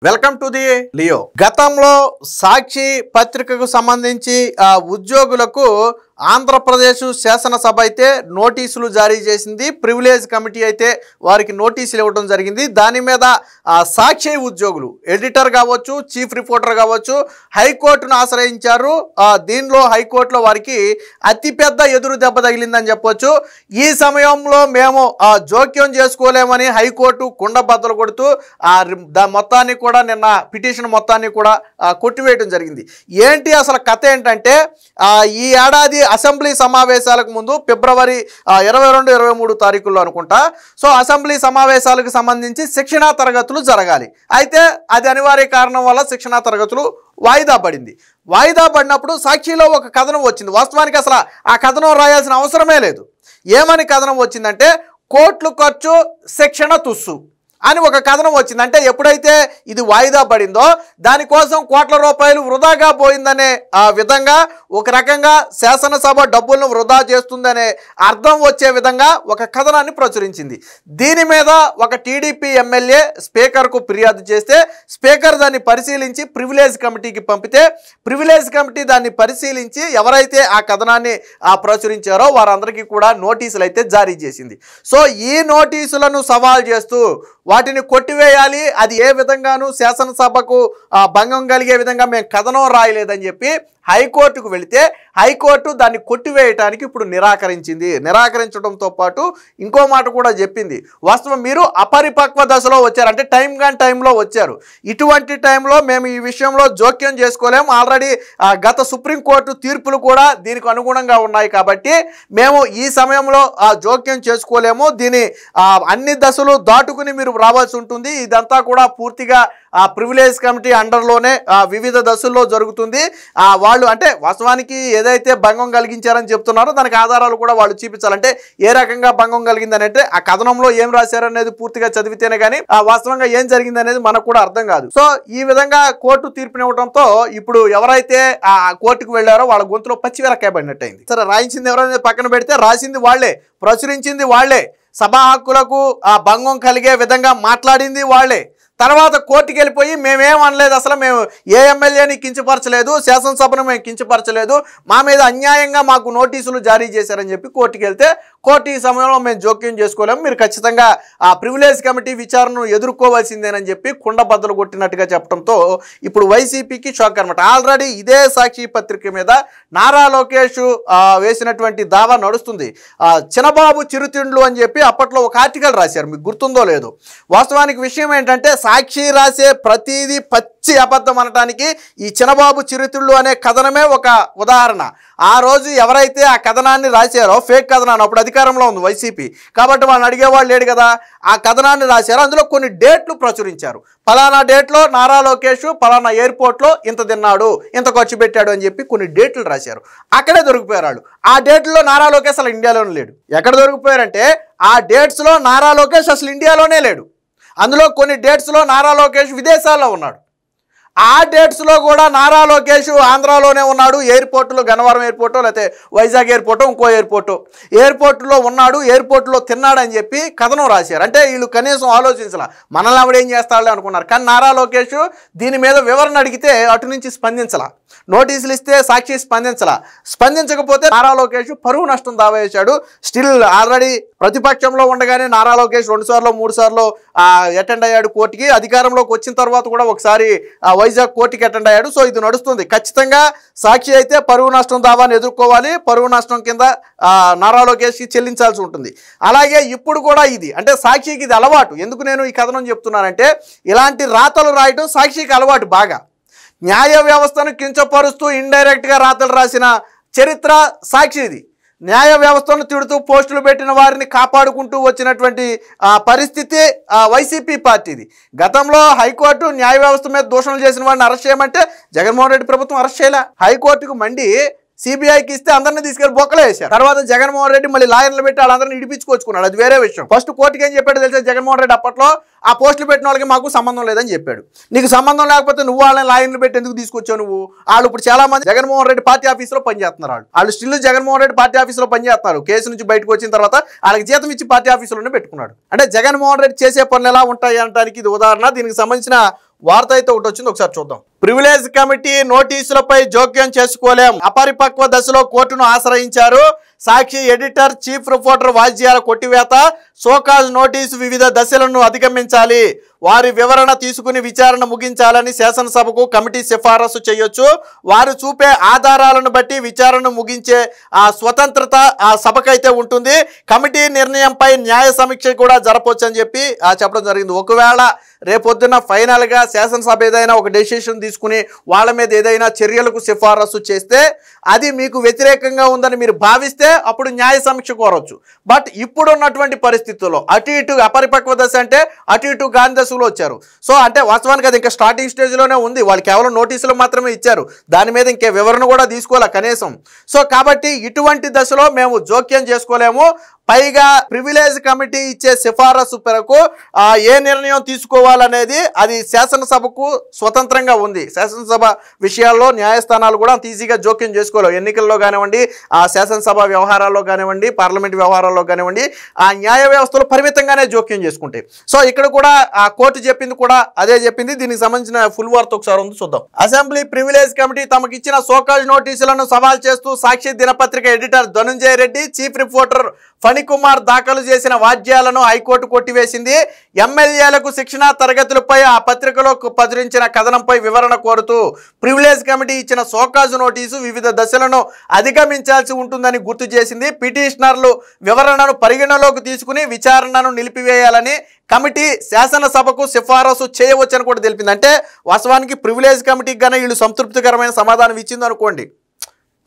Welcome to the Leo. గతంలో సాక్షి పత్రికకు సంబంధించి ఉద్యోగులకు ఆంధ్రప్రదేశ్ శాసనసభ అయితే నోటీసులు జారీ చేసింది. ప్రివిలేజ్ కమిటీ అయితే వారికి నోటీసులు ఇవ్వడం జరిగింది. దాని మీద సాక్షి ఉద్యోగులు ఎడిటర్ కావచ్చు, చీఫ్ రిపోర్టర్ కావచ్చు, హైకోర్టును ఆశ్రయించారు. దీనిలో హైకోర్టులో వారికి అతిపెద్ద ఎదురు దెబ్బ తగిలిందని చెప్పొచ్చు. ఈ సమయంలో మేము జోక్యం చేసుకోలేమని హైకోర్టు కుండబద్దలు కొడుతూ మొత్తాన్ని కూడా నిన్న పిటిషన్ మొత్తాన్ని కూడా కొట్టివేయడం జరిగింది. ఏంటి అసలు కథ ఏంటంటే, ఈ ఏడాది అసెంబ్లీ సమావేశాలకు ముందు ఫిబ్రవరి 22-23 తారీఖుల్లో అనుకుంటా, సో అసెంబ్లీ సమావేశాలకు సంబంధించి శిక్షణా తరగతులు జరగాలి. అయితే అది అనివార్య కారణం వల్ల శిక్షణా తరగతులు వాయిదా పడింది. వాయిదా పడినప్పుడు సాక్షిలో ఒక కథనం వచ్చింది. వాస్తవానికి అసలు ఆ కథనం రాయాల్సిన అవసరమే లేదు. ఏమని కథనం వచ్చిందంటే, కోట్లు ఖర్చు శిక్షణ తుస్సు అని ఒక కథనం వచ్చింది. అంటే ఎప్పుడైతే ఇది వాయిదా పడిందో దానికోసం కోట్ల రూపాయలు వృధాగా పోయిందనే విధంగా, ఒక రకంగా శాసనసభ డబ్బులను వృధా చేస్తుందనే అర్థం వచ్చే విధంగా ఒక కథనాన్ని ప్రచురించింది. దీని మీద ఒక టీడీపీ ఎమ్మెల్యే స్పీకర్కు ఫిర్యాదు చేస్తే స్పీకర్ దాన్ని పరిశీలించి ప్రివిలేజ్ కమిటీకి పంపితే ప్రివిలేజ్ కమిటీ దాన్ని పరిశీలించి ఎవరైతే ఆ కథనాన్ని ప్రచురించారో వారందరికీ కూడా నోటీసులు అయితే జారీ చేసింది. సో ఈ నోటీసులను సవాల్ చేస్తూ వాటిని కొట్టివేయాలి, అది ఏ విధంగానూ శాసనసభకు భంగం కలిగే విధంగా మేము కథనం రాయలేదని చెప్పి హైకోర్టుకు వెళితే హైకోర్టు దాన్ని కొట్టివేయటానికి ఇప్పుడు నిరాకరించింది. నిరాకరించడంతో పాటు ఇంకో మాట కూడా చెప్పింది. వాస్తవం మీరు అపరిపక్వ దశలో వచ్చారు, అంటే టైంలో వచ్చారు. ఇటువంటి టైంలో మేము ఈ విషయంలో జోక్యం చేసుకోలేము. ఆల్రెడీ గత సుప్రీంకోర్టు తీర్పులు కూడా దీనికి అనుగుణంగా ఉన్నాయి కాబట్టి మేము ఈ సమయంలో జోక్యం చేసుకోలేము. దీని అన్ని దశలు దాటుకుని మీరు రావాల్సి ఉంటుంది. ఇదంతా కూడా పూర్తిగా ప్రివిలేజ్ కమిటీ అండర్లోనే వివిధ దశల్లో జరుగుతుంది. వాళ్ళు అంటే వాస్తవానికి ఏదైతే భంగం కలిగించారని చెప్తున్నారో దానికి ఆధారాలు కూడా వాళ్ళు చూపించాలంటే ఏ రకంగా భంగం కలిగిందని, అంటే ఆ కథనంలో ఏం రాశారనేది పూర్తిగా చదివితేనే కానీ వాస్తవంగా ఏం జరిగింది అనేది మనకు కూడా అర్థం కాదు. సో ఈ విధంగా కోర్టు తీర్పునివ్వడంతో ఇప్పుడు ఎవరైతే ఆ కోర్టుకు వెళ్ళారో వాళ్ళ గొంతులో పచ్చిమిరకాయ పడినట్టయింది. సరే, రాయించింది ఎవరైనా పక్కన పెడితే రాసింది వాళ్లే, ప్రచురించింది వాళ్లే, సభా హక్కులకు భంగం కలిగే విధంగా మాట్లాడింది వాళ్లే. తర్వాత కోర్టుకి వెళ్ళిపోయి మేమేం అనలేదు, అసలు మేము ఏ ఎమ్మెల్యేని కించపరచలేదు, శాసనసభను మేము కించపరచలేదు, మా మీద అన్యాయంగా మాకు నోటీసులు జారీ చేశారని చెప్పి కోర్టుకి వెళ్తే కోర్టు ఈ సమయంలో మేము జోక్యం చేసుకోలేము, మీరు ఖచ్చితంగా ఆ ప్రివిలేజ్ కమిటీ విచారణను ఎదుర్కోవాల్సిందేనని చెప్పి కుండబద్దలు కొట్టినట్టుగా చెప్పడంతో ఇప్పుడు వైసీపీకి షాక్ అనమాట. ఆల్రెడీ ఇదే సాక్షి పత్రిక మీద నారా లోకేష్ వేసినటువంటి దావా నడుస్తుంది. చినబాబు చిరుతిండ్లు అని చెప్పి అప్పట్లో ఒక ఆర్టికల్ రాశారు, మీకు గుర్తుందో లేదో. వాస్తవానికి విషయం ఏంటంటే, సాక్షి రాసే ప్రతిదీ పచ్చి అబద్ధం అనటానికి ఈ చినబాబు చిరుతిళ్ళు అనే కథనమే ఒక ఉదాహరణ. ఆ రోజు ఎవరైతే ఆ కథనాన్ని రాశారో, ఫేక్ కథనాన్ని, అప్పుడు అధికారంలో ఉంది వైసీపీ కాబట్టి వాళ్ళని అడిగేవాళ్ళు లేడు కదా, ఆ కథనాన్ని రాశారు. అందులో కొన్ని డేట్లు ప్రచురించారు. పలానా డేట్లో నారా లోకేష్ పలానా ఎయిర్పోర్ట్లో ఇంత తిన్నాడు, ఇంత ఖర్చు పెట్టాడు అని చెప్పి కొన్ని డేట్లు రాశారు. అక్కడే దొరికిపోయారు వాళ్ళు. ఆ డేట్లో నారా లోకేష్ అసలు ఇండియాలోనే లేడు. ఎక్కడ దొరికిపోయారంటే ఆ డేట్స్లో నారా లోకేష్ అసలు ఇండియాలోనే లేడు. అందులో కొన్ని డేట్స్లో నారా లోకేష్ విదేశాల్లో ఉన్నాడు. ఆ డేట్స్లో కూడా నారా లోకేష్ ఆంధ్రాలోనే ఉన్నాడు. ఎయిర్పోర్టులో, గన్నవరం ఎయిర్పోర్టో లేకపోతే వైజాగ్ ఎయిర్పోర్టో ఇంకో ఎయిర్పోర్టులో ఉన్నాడు, ఎయిర్పోర్టులో తిన్నాడని చెప్పి కథనం రాశారు. అంటే వీళ్ళు కనీసం ఆలోచించాల, మనల్ని ఆవిడేం చేస్తాడులే అనుకున్నారు. కానీ నారా లోకేష్ దీని మీద వివరణ అడిగితే అటు నుంచి స్పందించాల, నోటీసులు ఇస్తే సాక్షి స్పందించకపోతే నారా లోకేష్ పరువు నష్టం దావా వేశాడు. స్టిల్ ఆల్రెడీ ప్రతిపక్షంలో ఉండగానే నారా లోకేష్ 2 సార్లు 3 సార్లు అటెండ్ అయ్యాడు కోర్టుకి. అధికారంలోకి వచ్చిన తర్వాత కూడా ఒకసారి వైజాగ్ కోర్టుకి అటెండ్ అయ్యాడు. సో ఇది నడుస్తుంది. ఖచ్చితంగా సాక్షి అయితే పరువు నష్టం దావాని ఎదుర్కోవాలి. పరువు నష్టం కింద నారా లోకేష్కి చెల్లించాల్సి ఉంటుంది. అలాగే ఇప్పుడు కూడా ఇది, అంటే సాక్షికి ఇది అలవాటు. ఎందుకు నేను ఈ కథనం చెప్తున్నానంటే, ఇలాంటి రాతలు రాయడం సాక్షికి అలవాటు బాగా. న్యాయ వ్యవస్థను కించపరుస్తూ ఇండైరెక్ట్గా రాతలు రాసిన చరిత్ర సాక్షిది. న్యాయ వ్యవస్థను తిడుతూ పోస్టులు పెట్టిన వారిని కాపాడుకుంటూ వచ్చినటువంటి పరిస్థితి వైసీపీ పార్టీది. గతంలో హైకోర్టు న్యాయ వ్యవస్థ మీద దూషణలు చేసిన వారిని అరెస్ట్ చేయమంటే జగన్మోహన్ రెడ్డి ప్రభుత్వం అరెస్ట్ చేయలే. హైకోర్టుకు మండి సిబిఐకి ఇస్తే అందరినీ తీసుకెళ్లి బొక్కలో వేశారు. తర్వాత జగన్మోహన్ రెడ్డి మళ్ళీ లాయర్లు పెట్టి వాళ్ళందరినీ ఇడిపించుకొచ్చుకున్నాడు. అది వేరే విషయం. ఫస్ట్ కోర్టుకి ఏం చెప్పాడు తెలుసా జగన్మోహన్ రెడ్డి అప్పట్లో, ఆ పోస్టులు పెట్టిన వాళ్ళకి మాకు సంబంధం లేదని చెప్పాడు. నీకు సంబంధం లేకపోతే నువ్వు వాళ్ళని లాయర్లు పెట్టి ఎందుకు తీసుకొచ్చావు నువ్వు? వాళ్ళు ఇప్పుడు చాలా మంది జగన్మోహన్ రెడ్డి పార్టీ ఆఫీసులో పనిచేస్తున్నారు. వాళ్ళు స్టిల్ జగన్మోహన్ రెడ్డి పార్టీ ఆఫీసులో పనిచేస్తున్నారు. కేసు నుంచి బయటకు వచ్చిన తర్వాత వాళ్ళకి జీతం ఇచ్చి పార్టీ ఆఫీసులోనే పెట్టుకున్నాడు. అంటే జగన్మోహన్ రెడ్డి చేసే పనులు ఎలా ఉంటాయి అనడానికి ఇది ఉదాహరణ. దీనికి సంబంధించిన వార్త అయితే ఒకటి వచ్చింది, ఒకసారి చూద్దాం. ప్రివిలేజ్ కమిటీ నోటీసులపై జోక్యం చేసుకోలేం, అపరిపక్వ దశలో కోర్టును ఆశ్రయించారు. సాక్షి ఎడిటర్ చీఫ్ రిపోర్టర్ వాజ్యాల కొట్టివేత, సోకాజ్ నోటీసు వివిధ దశలను అధిగమించాలి, వారి వివరణ తీసుకుని విచారణ ముగించాలని శాసనసభకు కమిటీ సిఫారసు చేయొచ్చు. వారు చూపే ఆధారాలను బట్టి విచారణ ముగించే ఆ స్వతంత్రత ఆ సభకైతే ఉంటుంది. కమిటీ నిర్ణయంపై న్యాయ సమీక్ష కూడా జరపవచ్చు అని చెప్పి చెప్పడం జరిగింది. ఒకవేళ రేపొద్దున ఫైనల్గా శాసనసభ ఏదైనా ఒక డెసిషన్ తీసుకుని వాళ్ళ మీద ఏదైనా చర్యలకు సిఫారసు చేస్తే అది మీకు వ్యతిరేకంగా ఉందని మీరు భావిస్తే అప్పుడు న్యాయ సమీక్ష కోరవచ్చు. బట్ ఇప్పుడున్నటువంటి పరిస్థితుల్లో అటు ఇటు అపరిపక్వ దశ అంటే అటు ఇటు గాంధీ దశలో వచ్చారు. సో అంటే వాస్తవానికి అది ఇంకా స్టార్టింగ్ స్టేజ్లోనే ఉంది. వాళ్ళు కేవలం నోటీసులు మాత్రమే ఇచ్చారు, దాని మీద ఇంకే వివరణ కూడా తీసుకోవాలి కనీసం. సో కాబట్టి ఇటువంటి దశలో మేము జోక్యం చేసుకోలేము. పైగా ప్రివిలేజ్ కమిటీ ఇచ్చే సిఫారసు మేరకు ఏ నిర్ణయం తీసుకోవాలనేది అది శాసనసభకు స్వతంత్రంగా ఉంది. శాసనసభ విషయాల్లో న్యాయస్థానాలు కూడా అంత ఈజీగా జోక్యం చేసుకోలేవు. ఎన్నికల్లో కానివ్వండి, ఆ శాసనసభ వ్యవహారాల్లో కానివ్వండి, పార్లమెంట్ వ్యవహారాల్లో కానివ్వండి, ఆ న్యాయ వ్యవస్థలో పరిమితంగానే జోక్యం చేసుకుంటాయి. సో ఇక్కడ కూడా ఆ కోర్టు చెప్పింది కూడా అదే చెప్పింది. దీనికి సంబంధించిన ఫుల్ వార్త ఒకసారి ఉంది, చూద్దాం. అసెంబ్లీ ప్రివిలేజ్ కమిటీ తమకు ఇచ్చిన సోకాజ్ నోటీసులను సవాల్ చేస్తూ సాక్షి దినపత్రిక editor Dhananjaya Reddy, chief reporter Phanikumar దాఖలు చేసిన వాద్యాలను హైకోర్టు కొట్టివేసింది. ఎమ్మెల్యేలకు శిక్షణా తరగతులపై ఆ పత్రికలో ప్రచురించిన కథనంపై వివరణ కోరుతూ ప్రివిలేజ్ కమిటీ ఇచ్చిన సోకాజు నోటీసు వివిధ దశలను అధిగమించాల్సి ఉంటుందని గుర్తు చేసింది. పిటిషనర్లు వివరణను పరిగణలోకి తీసుకుని విచారణను నిలిపివేయాలని కమిటీ శాసనసభకు సిఫారసు చేయవచ్చని కూడా తెలిపింది. అంటే వాస్తవానికి ప్రివిలేజ్ కమిటీకి గానీ వీళ్ళు సంతృప్తికరమైన సమాధానం ఇచ్చింది అనుకోండి,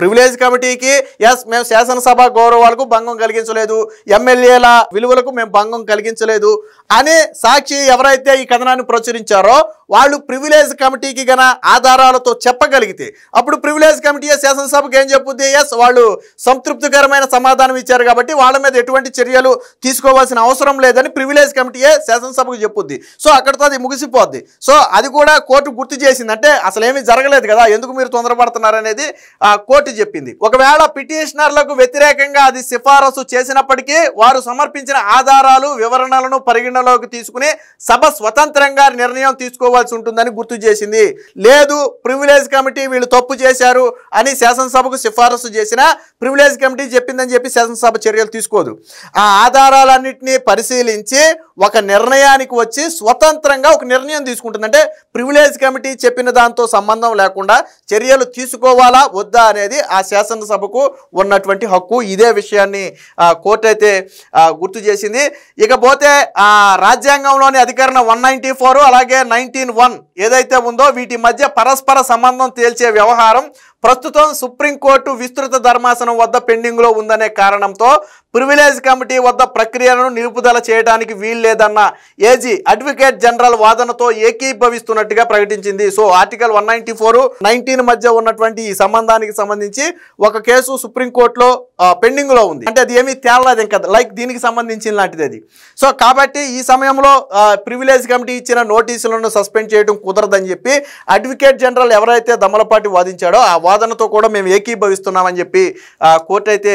ప్రివిలేజ్ కమిటీకి ఎస్ మేము శాసనసభ గౌరవాలకు భంగం కలిగించలేదు, ఎమ్మెల్యేల విలువలకు మేము భంగం కలిగించలేదు అని సాక్షి ఎవరైతే ఈ కథనాన్ని ప్రచురించారో వాళ్ళు ప్రివిలేజ్ కమిటీకి గన ఆధారాలతో చెప్పగలిగితే అప్పుడు ప్రివిలేజ్ కమిటీ శాసనసభకు ఏం చెప్పుద్ది, ఎస్ వాళ్ళు సంతృప్తికరమైన సమాధానం ఇచ్చారు కాబట్టి వాళ్ళ మీద ఎటువంటి చర్యలు తీసుకోవాల్సిన అవసరం లేదని ప్రివిలేజ్ కమిటీయే శాసనసభకు చెప్పుద్ది. సో అక్కడితో అది ముగిసిపోద్ది. సో అది కూడా కోర్టు గుర్తు చేసింది. అంటే అసలు ఏమీ జరగలేదు కదా, ఎందుకు మీరు తొందరపడుతున్నారు అనేది కోర్టు చెప్పింది. ఒకవేళ పిటిషనర్లకు వ్యతిరేకంగా అది సిఫారసు చేసినప్పటికీ వారు సమర్పించిన ఆధారాలు వివరణలను పరిగణలోకి తీసుకుని సభ స్వతంత్రంగా నిర్ణయం తీసుకోవాల్సి ఉంటుందని గుర్తు చేసింది. లేదు ప్రివిలేజ్ కమిటీ వీళ్ళు తప్పు చేశారు అని శాసనసభకు సిఫారసు చేసిన ప్రివిలేజ్ కమిటీ చెప్పిందని చెప్పి శాసనసభ చర్యలు తీసుకోదు. ఆ ఆధారాలన్నింటినీ పరిశీలించి ఒక నిర్ణయానికి వచ్చి స్వతంత్రంగా ఒక నిర్ణయం తీసుకుంటుంది. అంటే ప్రివిలేజ్ కమిటీ చెప్పిన దాంతో సంబంధం లేకుండా చర్యలు తీసుకోవాలా వద్దా అనేది ఆ శాసనసభకు ఉన్నటువంటి హక్కు. ఇదే విషయాన్ని కోర్టు అయితే గుర్తు చేసింది. ఇకపోతే రాజ్యాంగంలోని అధికరణ 194 అలాగే 19(1) ఏదైతే ఉందో వీటి మధ్య పరస్పర సంబంధం తేల్చే వ్యవహారం ప్రస్తుతం సుప్రీంకోర్టు విస్తృత ధర్మాసనం వద్ద పెండింగ్లో ఉందనే కారణంతో ప్రివిలేజ్ కమిటీ వద్ద ప్రక్రియలను నిలుపుదల చేయడానికి వీల్లేదన్న ఏజీ అడ్వకేట్ జనరల్ వాదనతో ఏకీభవిస్తున్నట్టుగా ప్రకటించింది. సో ఆర్టికల్ 194, 19 మధ్య ఉన్నటువంటి ఈ సంబంధానికి సంబంధించి ఒక కేసు సుప్రీంకోర్టులో పెండింగ్లో ఉంది. అంటే అది ఏమీ తేలలేదు ఇంకా, లైక్ దీనికి సంబంధించిన లాంటిది అది. సో కాబట్టి ఈ సమయంలో ప్రివిలేజ్ కమిటీ ఇచ్చిన నోటీసులను సస్పెండ్ చేయడం కుదరదని చెప్పి అడ్వకేట్ జనరల్ ఎవరైతే దమ్మలపాటి వాదించాడో ఆ వాదనతో కూడా మేము ఏకీభవిస్తున్నామని చెప్పి కోర్టు అయితే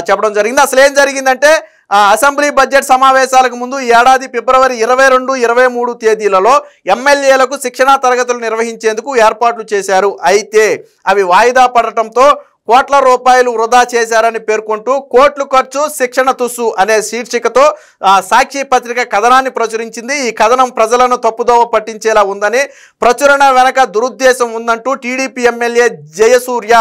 చెప్పడం జరిగింది. అసలు ఏం జరిగిందంటే అసెంబ్లీ బడ్జెట్ సమావేశాలకు ముందు ఈ ఏడాది ఫిబ్రవరి 22, 23 తేదీలలో ఎమ్మెల్యేలకు శిక్షణా తరగతులు నిర్వహించేందుకు ఏర్పాట్లు చేశారు. అయితే అవి వాయిదా పడటంతో కోట్ల రూపాయలు వృధా చేశారని పేర్కొంటూ కోట్లు ఖర్చు శిక్షణ తుస్సు అనే శీర్షికతో సాక్షి పత్రిక కథనాన్ని ప్రచురించింది. ఈ కథనం ప్రజలను తప్పుదోవ పట్టించేలా ఉందని, ప్రచురణ వెనక దురుద్దేశం ఉందంటూ టీడీపీ ఎమ్మెల్యే జయసూర్య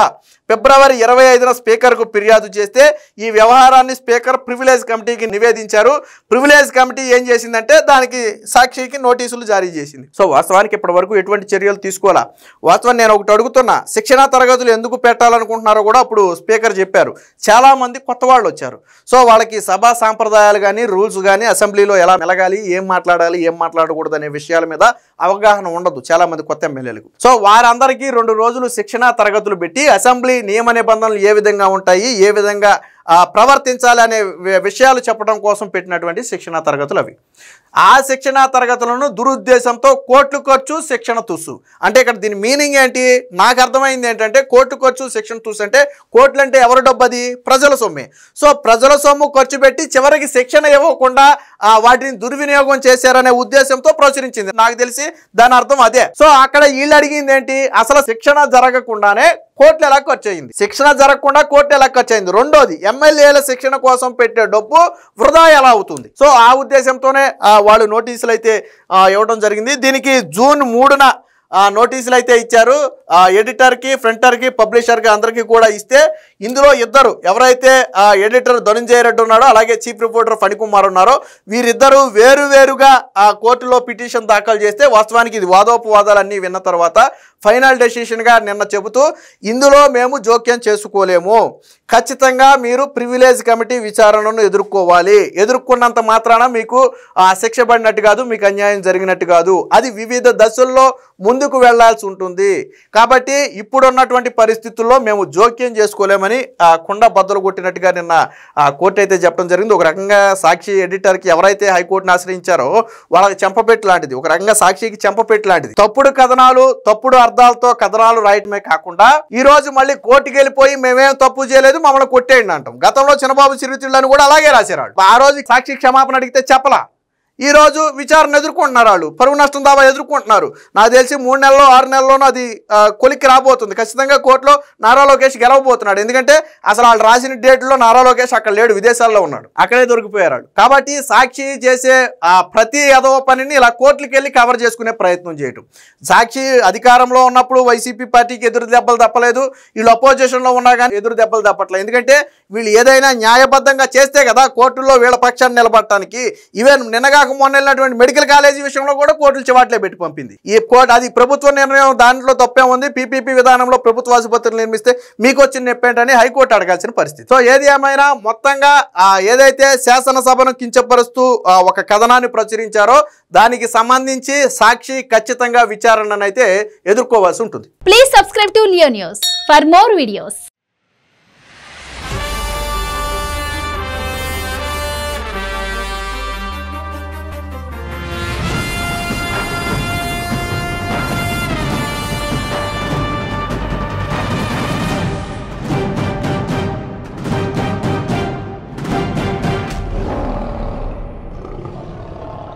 ఫిబ్రవరి 25న స్పీకర్కు ఫిర్యాదు చేస్తే ఈ వ్యవహారాన్ని స్పీకర్ ప్రివిలేజ్ కమిటీకి నివేదించారు. ప్రివిలేజ్ కమిటీ ఏం చేసిందంటే దానికి సాక్షికి నోటీసులు జారీ చేసింది. సో వాస్తవానికి ఇప్పటి వరకు ఎటువంటి చర్యలు తీసుకోవాలా. వాస్తవం నేను ఒకటి అడుగుతున్నా, శిక్షణా తరగతులు ఎందుకు పెట్టాలనుకుంటున్నారో కూడా అప్పుడు స్పీకర్ చెప్పారు. చాలామంది కొత్త వాళ్ళు వచ్చారు. సో వాళ్ళకి సభా సాంప్రదాయాలు కానీ రూల్స్ కానీ అసెంబ్లీలో ఎలా మెలగాలి, ఏం మాట్లాడాలి, ఏం మాట్లాడకూడదు అనే విషయాల మీద అవగాహన ఉండదు చాలామంది కొత్త ఎమ్మెల్యేలకు. సో వారందరికీ 2 రోజులు శిక్షణా తరగతులు పెట్టి అసెంబ్లీ నియమ నిబంధనలు ఏ విధంగా ఉంటాయి, ఏ విధంగా ప్రవర్తించాలి అనే విషయాలు చెప్పడం కోసం పెట్టినటువంటి శిక్షణా తరగతులు అవి. ఆ శిక్షణా తరగతులను దురుద్దేశంతో కోట్లు ఖర్చు శిక్షణ తుస్సు అంటే ఇక్కడ దీని మీనింగ్ ఏంటి నాకు అర్థమైంది ఏంటంటే, కోట్లు ఖర్చు శిక్షణ తుస్సు అంటే కోట్లు అంటే ఎవరి డబ్బు? అది ప్రజల సొమ్మే. సో ప్రజల సొమ్ము ఖర్చు పెట్టి చివరికి శిక్షణ ఇవ్వకుండా వాటిని దుర్వినియోగం చేశారనే ఉద్దేశంతో ప్రచురించింది. నాకు తెలిసి దాని అర్థం అదే. సో అక్కడ వీళ్ళు అడిగింది ఏంటి, అసలు శిక్షణ జరగకుండానే కోట్లు ఎలా ఖర్చు అయింది, శిక్షణ జరగకుండా కోట్లు ఎలా ఖర్చు అయింది. రెండోది, ఎమ్మెల్యేల శిక్షణ కోసం పెట్టే డబ్బు వృధా ఎలా అవుతుంది. సో ఆ ఉద్దేశంతోనే వాళ్ళు నోటీసులు అయితే ఇవ్వడం జరిగింది. దీనికి జూన్ 3న నోటీసులు అయితే ఇచ్చారు. ఎడిటర్కి, ఫ్రంటర్కి, పబ్లిషర్కి అందరికీ కూడా ఇస్తే ఇందులో ఇద్దరు ఎవరైతే ఎడిటర్ ధనంజయ రెడ్డి ఉన్నాడో అలాగే చీఫ్ రిపోర్టర్ ఫణికుమార్ ఉన్నారో వీరిద్దరూ వేరువేరుగా కోర్టులో పిటిషన్ దాఖలు చేస్తే వాస్తవానికి ఇది వాదోపవాదాలన్నీ విన్న తర్వాత ఫైనల్ డెసిషన్గా నిన్న చెబుతూ ఇందులో మేము జోక్యం చేసుకోలేము, ఖచ్చితంగా మీరు ప్రివిలేజ్ కమిటీ విచారణను ఎదుర్కోవాలి, ఎదుర్కొన్నంత మాత్రాన మీకు శిక్ష పడినట్టు కాదు, మీకు అన్యాయం జరిగినట్టు కాదు, అది వివిధ దశల్లో ముందుకు వెళ్లాల్సి ఉంటుంది. కాబట్టి ఇప్పుడున్నటువంటి పరిస్థితుల్లో మేము జోక్యం చేసుకోలేమని కుండ బద్దలు కొట్టినట్టుగా నిన్న కోర్టు అయితే చెప్పడం జరిగింది. ఒక రకంగా సాక్షి ఎడిటర్కి ఎవరైతే హైకోర్టును ఆశ్రయించారో వాళ్ళకి చెంపపెట్టు లాంటిది, ఒక రకంగా సాక్షికి చెంపపెట్టు లాంటిది. తప్పుడు కథనాలు, తప్పుడు అర్థాలతో కథనాలు రాయటమే కాకుండా ఈ రోజు మళ్ళీ కోర్టుకి వెళ్ళిపోయి మేమేం తప్పు చేయలేదు మమ్మల్ని కొట్టేయండి అంటాం. గతంలో చిన్నబాబు చిరుతిళ్ళని కూడా అలాగే రాశారు. ఆ రోజు సాక్షి క్షమాపణ అడిగితే చెప్పలా. ఈ రోజు విచారణ ఎదుర్కొంటున్నారు, వాళ్ళు పరువు నష్టం దావా ఎదుర్కొంటున్నారు. నాకు తెలిసి 3 నెలల్లో 6 నెలల్లోనూ అది కొలిక్కి రాబోతుంది. ఖచ్చితంగా కోర్టులో నారా లోకేష్ గెలవబోతున్నాడు. ఎందుకంటే అసలు వాళ్ళు రాసిన డేట్లో నారా లోకేష్ అక్కడ లేడు, విదేశాల్లో ఉన్నాడు, అక్కడే దొరికిపోయారు. కాబట్టి సాక్షి చేసే ప్రతి ఎదవ పనిని ఇలా కోర్టులకు వెళ్ళి కవర్ చేసుకునే ప్రయత్నం చేయటం. సాక్షి అధికారంలో ఉన్నప్పుడు వైసీపీ పార్టీకి ఎదురు దెబ్బలు తప్పలేదు, వీళ్ళు అపోజిషన్లో ఉన్నా కానీ ఎదురు దెబ్బలు తప్పట్లేదు. ఎందుకంటే వీళ్ళు ఏదైనా న్యాయబద్ధంగా చేస్తే కదా కోర్టుల్లో వీళ్ళ పక్షాన్ని నిలబడటానికి. ఈవెన్ నిన్నగా మొన్న వెళ్ళినటువంటి మెడికల్ కాలేజీ విషయంలో కూడా కోర్టులు చివాట్లే పెట్టి పంపింది. ఈ కోర్టు అది ప్రభుత్వ నిర్ణయం, దాంట్లో తప్పే ఉంది. పీపీపీ విధానంలో ప్రభుత్వ ఆసుపత్రులు నిర్మిస్తే మీకు వచ్చిన నొప్పేంటని హైకోర్టు అడగాల్సిన పరిస్థితి. సో ఏది ఏమైనా మొత్తంగా ఏదైతే శాసనసభను కించపరుస్తూ ఒక కథనాన్ని ప్రచురించారో దానికి సంబంధించి సాక్షి ఖచ్చితంగా విచారణనైతే ఎదుర్కోవాల్సి ఉంటుంది. Please subscribe to Leo news for more videos.